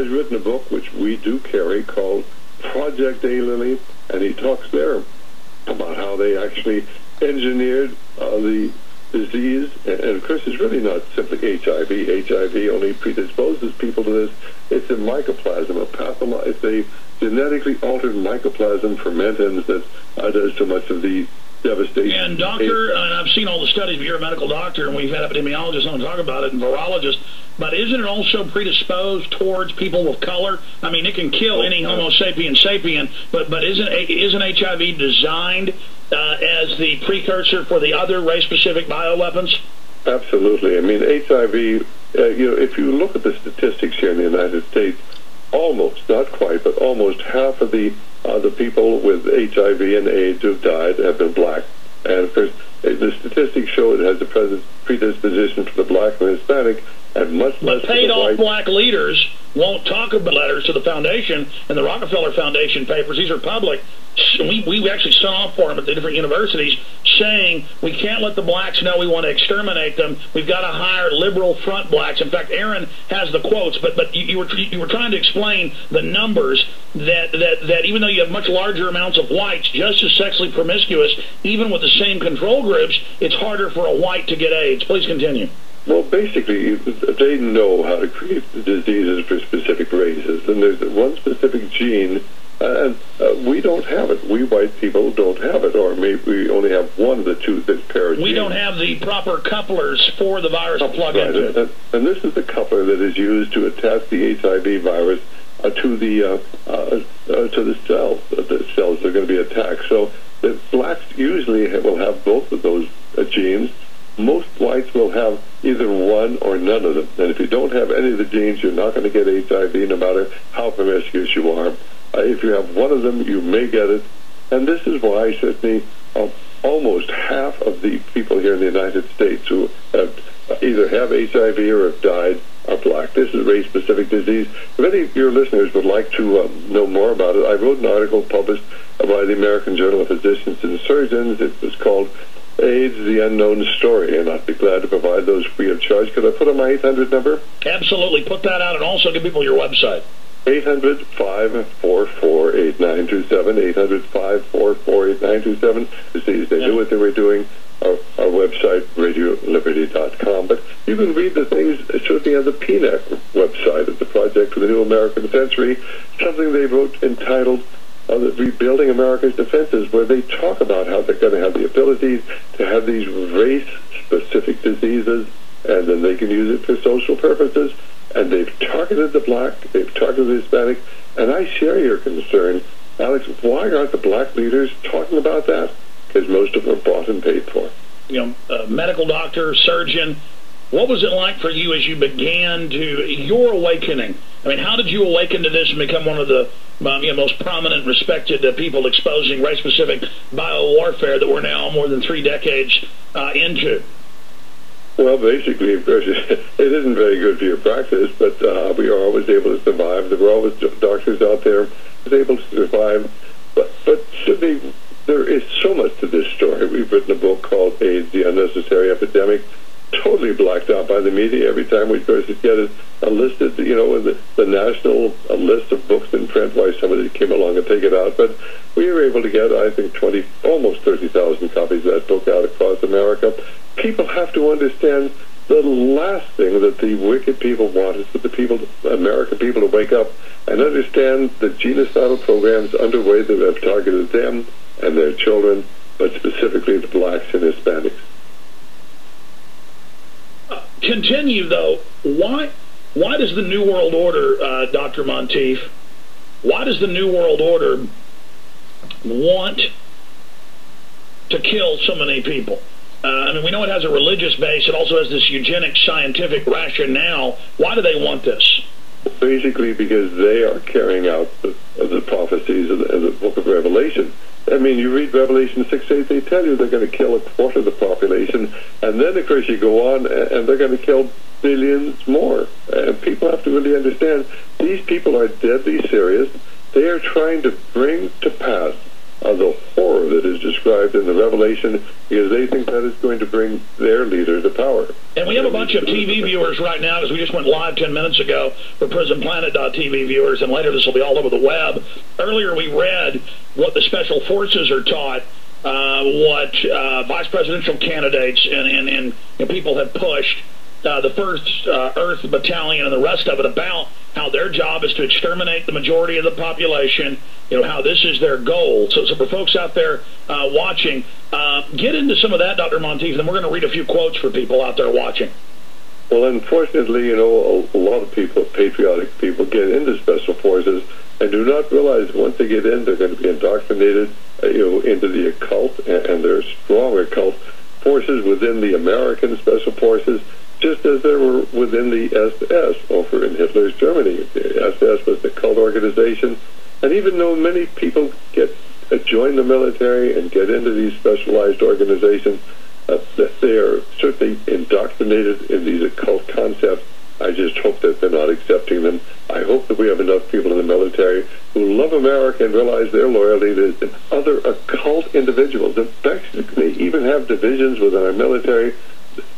has written a book, which we do carry, called Project A-Lily, and he talks there about how they actually engineered the disease, and of course it's really not simply HIV. HIV only predisposes people to this. It's a mycoplasma, it's a genetically altered mycoplasm fermentins that does so much of the devastation. And doctor, and I've seen all the studies, but you're a medical doctor, and we've had epidemiologists on to talk about it, and virologists, but isn't it also predisposed towards people of color? I mean, it can kill any Homo sapiens sapien, but isn't HIV designed as the precursor for the other race-specific bioweapons? Absolutely. I mean, HIV, if you look at the statistics here in the United States, almost, not quite, but almost half of the people with HIV and AIDS who've died have been black. And of course, the statistics show it has a predisposition for the black and Hispanic, and much less. But paid-off black leaders won't talk about letters to the foundation and the Rockefeller Foundation papers. These are public. We actually sent off for them at the different universities saying we can't let the blacks know we want to exterminate them. We've got to hire liberal front blacks. In fact, Aaron has the quotes, but you were trying to explain the numbers that even though you have much larger amounts of whites just as sexually promiscuous, even with the same control groups, it's harder for a white to get AIDS. Please continue. Well, basically, they know how to create the diseases for specific races, and there's one specific gene, and we don't have it. We white people don't have it, or maybe we only have one of the two that's pair of We genes. don't have the proper couplers for the virus to plug into. And this is the coupler that is used to attach the HIV virus to the cells. The cells are going to be attacked. So the blacks usually will have both of those genes. Most whites will have either one or none of them. And if you don't have any of the genes, you're not going to get HIV no matter how promiscuous you are. If you have one of them, you may get it. And this is why, certainly, almost half of the people here in the United States who have either have HIV or have died are black. This is a race-specific disease. If any of your listeners would like to know more about it, I wrote an article published by the American Journal of Physicians and Surgeons. It was called AIDS, the Unknown Story, and I'd be glad to provide those free of charge. Could I put on my 800 number? Absolutely. Put that out, and also give people your website. 800-544-8927, 800-544-8927. They knew what they were doing. Our website, radioliberty.com. But you can read the things, certainly on the PNAC website of the Project for the New American Century, something they wrote entitled Rebuilding America's Defenses, where they talk about how they're going to have the ability to have these race-specific diseases, and then they can use it for social purposes. And they've targeted the black, they've targeted the Hispanic, and I share your concern. Alex, why aren't the black leaders talking about that? Because most of them are bought and paid for. Medical doctor, surgeon, what was it like for you as you began your awakening? I mean, how did you awaken to this and become one of the most prominent, respected people exposing race-specific biowarfare that we're now more than 3 decades into? Well, basically, of course, it isn't very good for your practice, but we are always able to survive. There were always doctors out there able to survive. But certainly, there is so much to this story. We've written a book called AIDS, the Unnecessary Epidemic, totally blacked out by the media every time we first get it listed, in the national list of books in print, why somebody came along and take it out. But we were able to get, I think, almost 30,000 copies of that book out across America. People have to understand the last thing that the wicked people want is for the American people to wake up and understand the genocidal programs underway that have targeted them and their children, but specifically the blacks and Hispanics. Continue, though. Why does the New World Order, Dr. Monteith, why does the New World Order want to kill so many people? We know it has a religious base. It also has this eugenic scientific rationale. Why do they want this? Basically because they are carrying out the prophecies of the book of Revelation. I mean, you read Revelation 6:8, they tell you they're going to kill 1/4 of the population, and then, of course, you go on, and they're going to kill billions more. And people have to really understand, these people are deadly serious. They are trying to bring to pass the horror that is described in the Revelation, because they think that is going to bring their leader to power. And we have a bunch of TV viewers right now, because we just went live 10 minutes ago for PrisonPlanet.tv viewers, and later this will be all over the web. Earlier we read what the Special Forces are taught, what vice presidential candidates and people have pushed, the 1st Earth Battalion and the rest of it, about how their job is to exterminate the majority of the population, how this is their goal. So for folks out there watching, get into some of that, Dr. Monteith, and we're going to read a few quotes for people out there watching. Well, unfortunately, a lot of people, patriotic people, get into Special Forces and do not realize that once they get in, they're going to be indoctrinated, into the occult, and there are strong occult forces within the American Special Forces, just as there were within the SS over in Hitler's Germany. The SS was the cult organization, and even though many people join the military and get into these specialized organizations, they are certainly indoctrinated in these occult concepts. I just hope that they're not accepting them. I hope that we have enough people in the military who love America and realize their loyalty to other occult individuals. In fact, they even have divisions within our military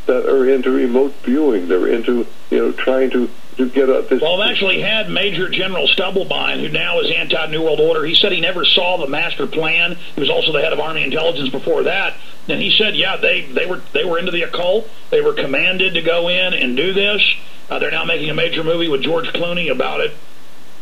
that are into remote viewing. They're into, trying to get out this... Well, I've actually had Major General Stubblebine, who now is anti-New World Order. He said he never saw the master plan. He was also the head of Army Intelligence before that. And he said, yeah, they were into the occult. They were commanded to go in and do this. They're now making a major movie with George Clooney about it.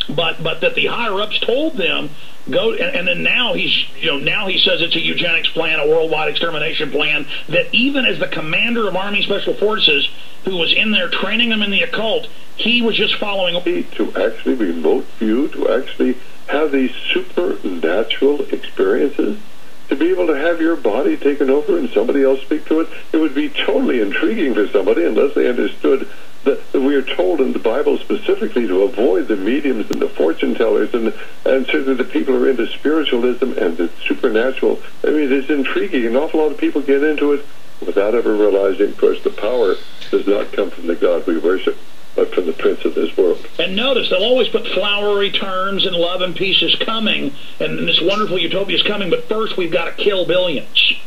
But that the higher-ups told them, go, and then now he says it's a eugenics plan, a worldwide extermination plan, that even as the commander of Army Special Forces, who was in there training them in the occult, he was just following... To actually remote view, to actually have these supernatural experiences, to be able to have your body taken over and somebody else speak to it, it would be totally intriguing for somebody unless they understood that we are told in the Bible specifically to avoid the mediums and the fortune tellers and certainly the people who are into spiritualism and the supernatural. I mean, it's intriguing. An awful lot of people get into it without ever realizing, of course, the power does not come from the God we worship, but from the prince of this world. And notice, they'll always put flowery terms and love and peace is coming, and this wonderful utopia is coming, but first we've got to kill billions.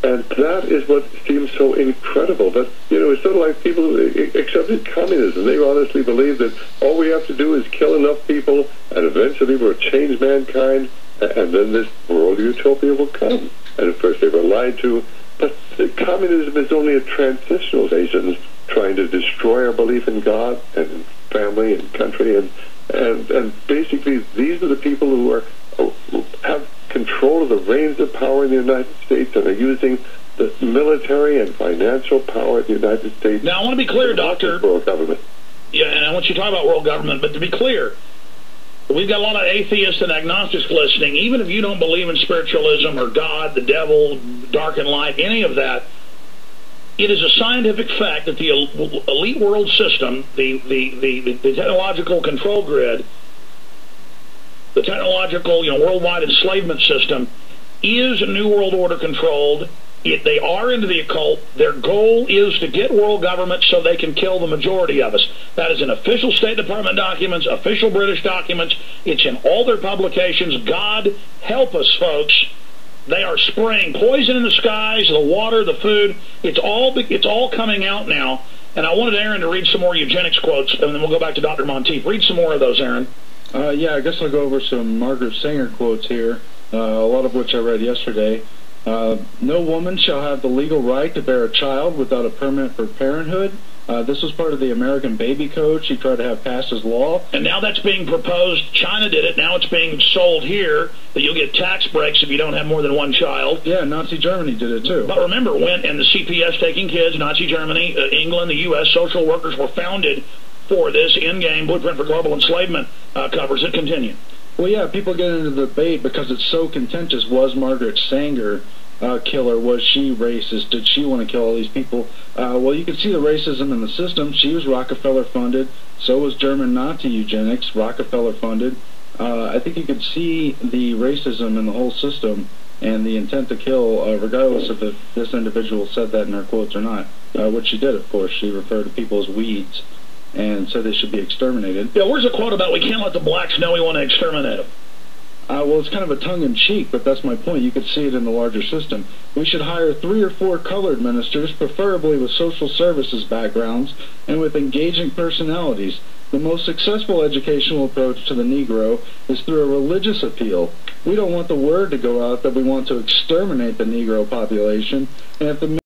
And that is what seems so incredible. But, it's sort of like people who accepted communism. They honestly believe that all we have to do is kill enough people, and eventually we'll change mankind, and then this world utopia will come. And, of course, they were lied to. But communism is only a transitional nation trying to destroy our belief in God and in family and country. And basically, these are the people who have control of the reins of power in the United States and are using the military and financial power of the United States. Now, I want to be clear, Doctor. World government. Yeah, and I want you to talk about world government, but to be clear, we've got a lot of atheists and agnostics listening. Even if you don't believe in spiritualism or God, the devil, dark and light, any of that, it is a scientific fact that the elite world system, the technological control grid, the technological, worldwide enslavement system is New World Order controlled. They are into the occult. Their goal is to get world government so they can kill the majority of us. That is in official State Department documents, official British documents. It's in all their publications. God help us, folks. They are spraying poison in the skies, the water, the food. It's all coming out now. And I wanted Aaron to read some more eugenics quotes, and then we'll go back to Dr. Monteith. Read some more of those, Aaron. Yeah, I guess I'll go over some Margaret Sanger quotes here, a lot of which I read yesterday. No woman shall have the legal right to bear a child without a permit for parenthood. This was part of the American Baby Code she tried to have passed as law. And now that's being proposed. China did it. Now it's being sold here that you'll get tax breaks if you don't have more than one child. Yeah, Nazi Germany did it too. But remember, and the CPS taking kids, Nazi Germany, England, the U.S., social workers were founded for this in-game Blueprint for Global Enslavement covers it. Continue. Well, yeah, people get into the debate because it's so contentious. Was Margaret Sanger killer? Was she racist? Did she want to kill all these people? Well, you can see the racism in the system. She was Rockefeller-funded. So was German Nazi eugenics, Rockefeller-funded. I think you can see the racism in the whole system and the intent to kill, regardless of if this individual said that in her quotes or not. Which she did, of course. She referred to people as weeds and said they should be exterminated. Yeah, where's the quote about we can't let the blacks know we want to exterminate them? Well, it's kind of a tongue-in-cheek, but that's my point. You could see it in the larger system. We should hire 3 or 4 colored ministers, preferably with social services backgrounds and with engaging personalities. The most successful educational approach to the Negro is through a religious appeal. We don't want the word to go out that we want to exterminate the Negro population, and if the